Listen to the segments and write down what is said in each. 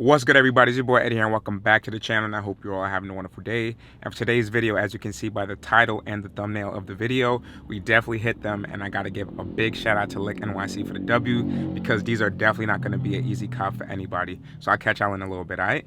What's good, everybody? It's your boy Eddie here, and welcome back to the channel, and I hope you're all having a wonderful day. And for today's video, as you can see by the title and the thumbnail of the video, we definitely hit them, and I gotta give a big shout out to Lick NYC for the W, because these are definitely not gonna be an easy cop for anybody. So I'll catch y'all in a little bit, all right?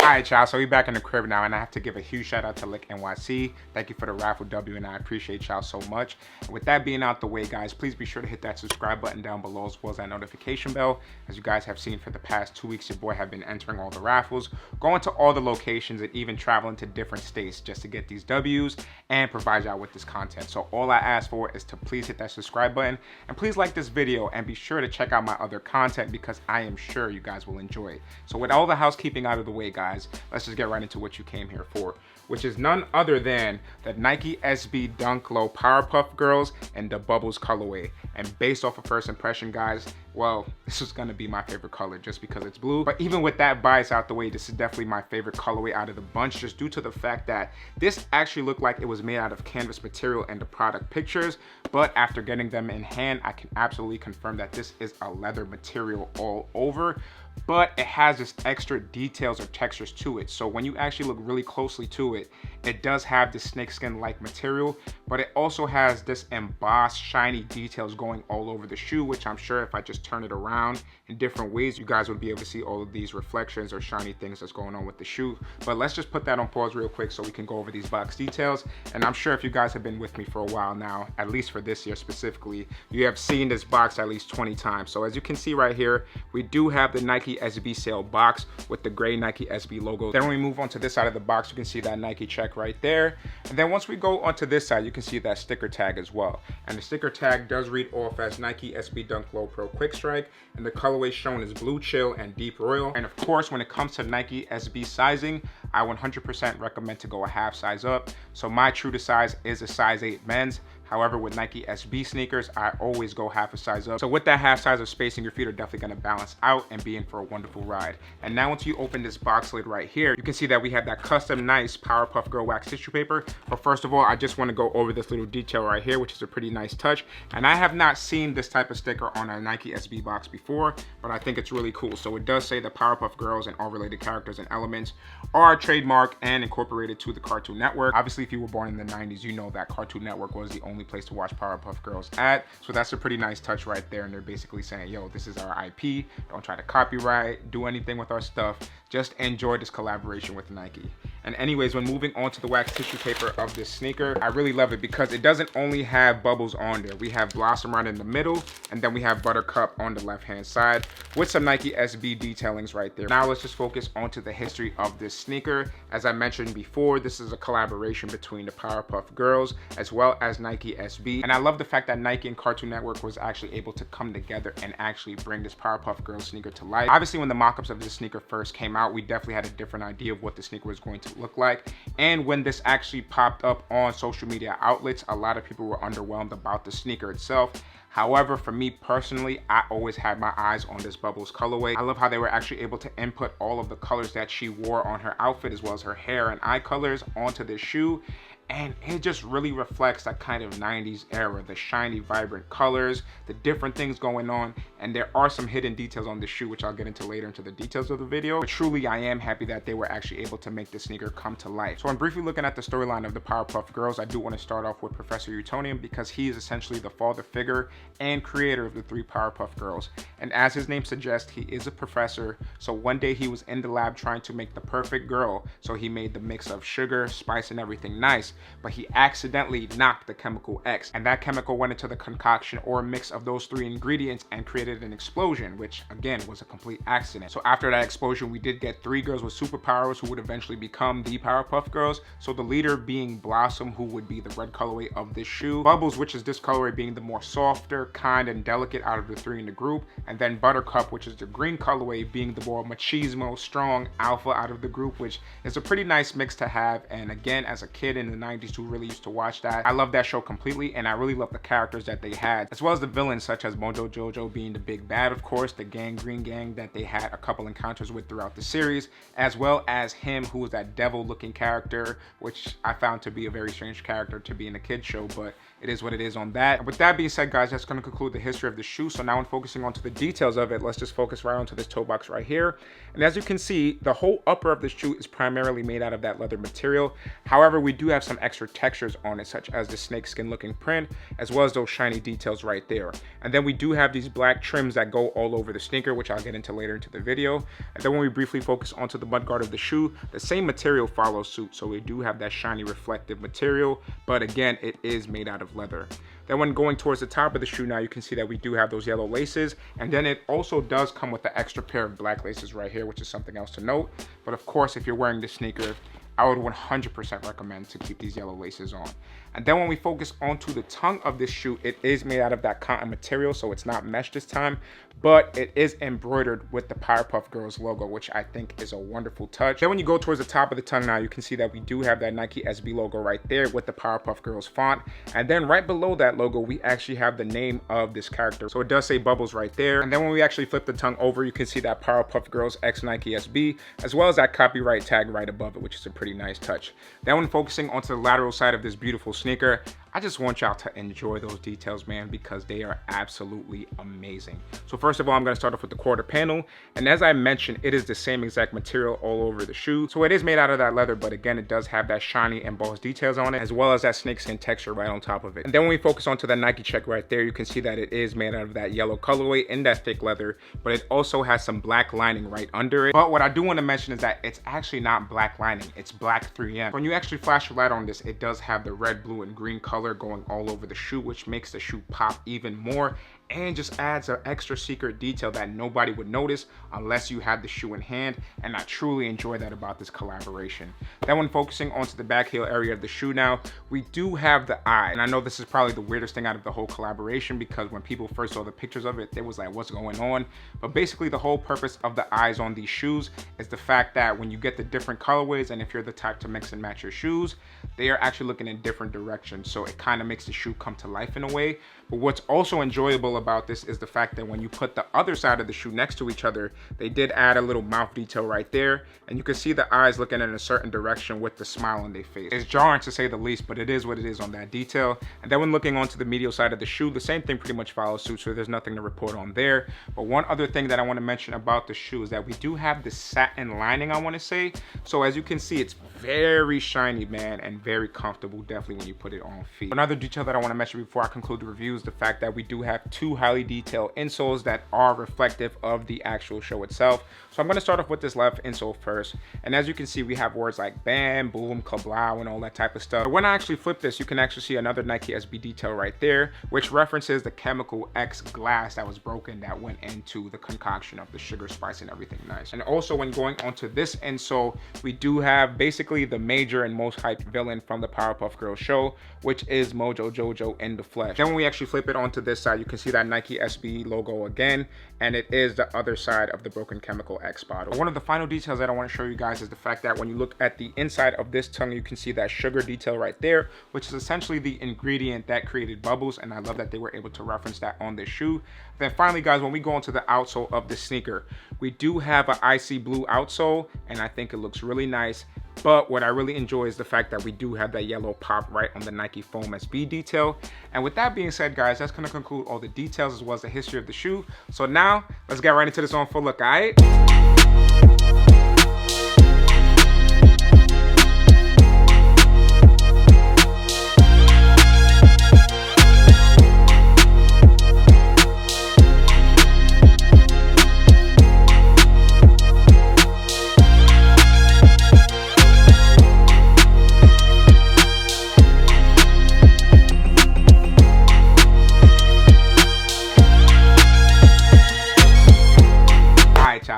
Alright, y'all, so we back in the crib now, and I have to give a huge shout out to Lick NYC. Thank you for the raffle W, and I appreciate y'all so much. And with that being out the way, guys, please be sure to hit that subscribe button down below, as well as that notification bell. As you guys have seen for the past 2 weeks, your boy have been entering all the raffles, going to all the locations, and even traveling to different states just to get these Ws and provide y'all with this content. So all I ask for is to please hit that subscribe button, and please like this video, and be sure to check out my other content, because I am sure you guys will enjoy it. So with all the housekeeping out of the way, guys, let's just get right into what you came here for, which is none other than the Nike SB Dunk Low Powerpuff Girls and the Bubbles colorway. And based off of first impression, guys, well, this is gonna be my favorite color just because it's blue. But even with that bias out the way, this is definitely my favorite colorway out of the bunch, just due to the fact that this actually looked like it was made out of canvas material in the product pictures. But after getting them in hand, I can absolutely confirm that this is a leather material all over. But it has this extra details or textures to it. So when you actually look really closely to it, it does have this snakeskin-like material, but it also has this embossed, shiny details going all over the shoe, which I'm sure if I just turn it around in different ways, you guys would be able to see all of these reflections or shiny things that's going on with the shoe. But let's just put that on pause real quick so we can go over these box details. And I'm sure if you guys have been with me for a while now, at least for this year specifically, you have seen this box at least 20 times. So as you can see right here, we do have the Nike SB sale box with the gray Nike SB logo. Then when we move on to this side of the box, you can see that Nike check right there. And then once we go onto this side, you can see that sticker tag as well. And the sticker tag does read off as Nike SB Dunk Low Pro Quick Strike, and the colorway shown is Blue Chill and Deep Royal. And of course, when it comes to Nike SB sizing, I 100% recommend to go a half size up. So my true to size is a size 8 men's. However, with Nike SB sneakers, I always go half a size up. So with that half size of spacing, your feet are definitely gonna balance out and be in for a wonderful ride. And now once you open this box lid right here, you can see that we have that custom nice Powerpuff Girl wax tissue paper. But first of all, I just wanna go over this little detail right here, which is a pretty nice touch. And I have not seen this type of sticker on a Nike SB box before, but I think it's really cool. So it does say the Powerpuff Girls and all related characters and elements are trademarked and incorporated to the Cartoon Network. Obviously, if you were born in the 90s, you know that Cartoon Network was the only place to watch Powerpuff Girls at. So that's a pretty nice touch right there. And they're basically saying, yo, this is our IP. Don't try to copyright, do anything with our stuff. Just enjoy this collaboration with Nike. And anyways, when moving on to the wax tissue paper of this sneaker, I really love it because it doesn't only have bubbles on there. We have Blossom right in the middle, and then we have Buttercup on the left-hand side with some Nike SB detailings right there. Now let's just focus onto the history of this sneaker. As I mentioned before, this is a collaboration between the Powerpuff Girls as well as Nike SB. And I love the fact that Nike and Cartoon Network was actually able to come together and actually bring this Powerpuff Girls sneaker to life. Obviously, when the mock-ups of this sneaker first came out, we definitely had a different idea of what the sneaker was going to look like. And when this actually popped up on social media outlets, a lot of people were underwhelmed about the sneaker itself. However, for me personally, I always had my eyes on this Bubbles colorway. I love how they were actually able to input all of the colors that she wore on her outfit, as well as her hair and eye colors, onto this shoe. And it just really reflects that kind of 90s era, the shiny, vibrant colors, the different things going on. And there are some hidden details on the shoe, which I'll get into later into the details of the video. But truly, I am happy that they were actually able to make this sneaker come to life. So I'm briefly looking at the storyline of the Powerpuff Girls. I do want to start off with Professor Utonium, because he is essentially the father figure and creator of the 3 Powerpuff Girls. And as his name suggests, he is a professor. So one day he was in the lab trying to make the perfect girl. So he made the mix of sugar, spice, and everything nice. But he accidentally knocked the chemical X, and that chemical went into the concoction or mix of those 3 ingredients and created an explosion, which again was a complete accident. So after that explosion, we did get 3 girls with superpowers who would eventually become the Powerpuff Girls. So the leader being Blossom, who would be the red colorway of this shoe, Bubbles, which is this colorway, being the more softer, kind, and delicate out of the 3 in the group, and then Buttercup, which is the green colorway, being the more machismo, strong alpha out of the group, which is a pretty nice mix to have. And again, as a kid in the 90s who really used to watch that, I love that show completely, and I really love the characters that they had, as well as the villains such as Mojo Jojo being the big bad, of course, the Green Gang that they had a couple encounters with throughout the series, as well as him, who was that devil looking character, which I found to be a very strange character to be in a kid's show, but it is what it is on that. And with that being said, guys, that's going to conclude the history of the shoe. So now when focusing onto the details of it, let's just focus right onto this toe box right here. And as you can see, the whole upper of the shoe is primarily made out of that leather material. However, we do have some extra textures on it, such as the snakeskin looking print, as well as those shiny details right there. And then we do have these black trims that go all over the sneaker, which I'll get into later into the video. And then when we briefly focus onto the mudguard of the shoe, the same material follows suit. So we do have that shiny reflective material, but again, it is made out of leather. Then when going towards the top of the shoe now, you can see that we do have those yellow laces. And then it also does come with the extra pair of black laces right here, which is something else to note. But of course, if you're wearing this sneaker, I would 100% recommend to keep these yellow laces on. And then when we focus onto the tongue of this shoe, it is made out of that cotton material, so it's not mesh this time, but it is embroidered with the Powerpuff Girls logo, which I think is a wonderful touch. Then when you go towards the top of the tongue now, you can see that we do have that Nike SB logo right there with the Powerpuff Girls font. And then right below that logo, we actually have the name of this character. So it does say Bubbles right there. And then when we actually flip the tongue over, you can see that Powerpuff Girls X Nike SB, as well as that copyright tag right above it, which is a pretty nice touch. Then when focusing onto the lateral side of this beautiful sneaker, I just want y'all to enjoy those details, man, because they are absolutely amazing. So first of all, I'm going to start off with the quarter panel. And as I mentioned, it is the same exact material all over the shoe. So it is made out of that leather, but again, it does have that shiny embossed details on it, as well as that snakeskin texture right on top of it. And then when we focus onto the Nike check right there, you can see that it is made out of that yellow colorway in that thick leather, but it also has some black lining right under it. But what I do want to mention is that it's actually not black lining, it's black 3M. When you actually flash your light on this, it does have the red, blue, and green color going all over the shoe, which makes the shoe pop even more and just adds an extra secret detail that nobody would notice unless you had the shoe in hand. And I truly enjoy that about this collaboration. Then when focusing onto the back heel area of the shoe now, we do have the eye. And I know this is probably the weirdest thing out of the whole collaboration, because when people first saw the pictures of it, they was like, what's going on? But basically the whole purpose of the eyes on these shoes is the fact that when you get the different colorways, and if you're the type to mix and match your shoes, they are actually looking in different directions. So it kind of makes the shoe come to life in a way. But what's also enjoyable about this is the fact that when you put the other side of the shoe next to each other, they did add a little mouth detail right there, and you can see the eyes looking in a certain direction with the smile on their face. It's jarring to say the least, but it is what it is on that detail. And then when looking onto the medial side of the shoe, the same thing pretty much follows suit, so there's nothing to report on there. But one other thing that I want to mention about the shoe is that we do have the satin lining, I want to say. So as you can see, it's very shiny, man, and very comfortable, definitely when you put it on feet. Another detail that I want to mention before I conclude the review is the fact that we do have two highly detailed insoles that are reflective of the actual show itself. So I'm going to start off with this left insole first. And as you can see, we have words like bam, boom, kablow, and all that type of stuff. But when I actually flip this, you can actually see another Nike SB detail right there, which references the chemical X glass that was broken that went into the concoction of the sugar, spice, and everything nice. And also when going onto this insole, we do have basically the major and most hyped villain from the Powerpuff Girls show, which is Mojo Jojo in the flesh. Then when we actually flip it onto this side, you can see that Nike SB logo again, and it is the other side of the broken chemical X bottle. One of the final details that I want to show you guys is the fact that when you look at the inside of this tongue, you can see that sugar detail right there, which is essentially the ingredient that created Bubbles, and I love that they were able to reference that on this shoe. Then finally, guys, when we go into the outsole of the sneaker, we do have an icy blue outsole, and I think it looks really nice. But what I really enjoy is the fact that we do have that yellow pop right on the Nike Foam SB detail. And with that being said, guys, that's going to conclude all the details as well as the history of the shoe. So now let's get right into this on full look, all right?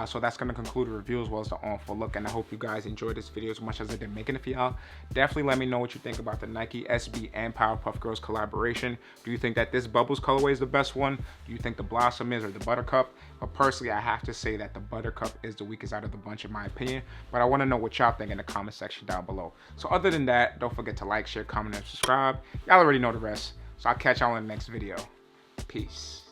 So that's going to conclude the review as well as the on full look, and I hope you guys enjoyed this video as much as I did making it for y'all. Definitely let me know what you think about the Nike SB and Powerpuff Girls collaboration. Do you think that this Bubbles colorway is the best one? Do you think the Blossom is, or the Buttercup? But personally, I have to say that the Buttercup is the weakest out of the bunch in my opinion, but I want to know what y'all think in the comment section down below. So other than that, don't forget to like, share, comment, and subscribe. Y'all already know the rest, so I'll catch y'all in the next video. Peace.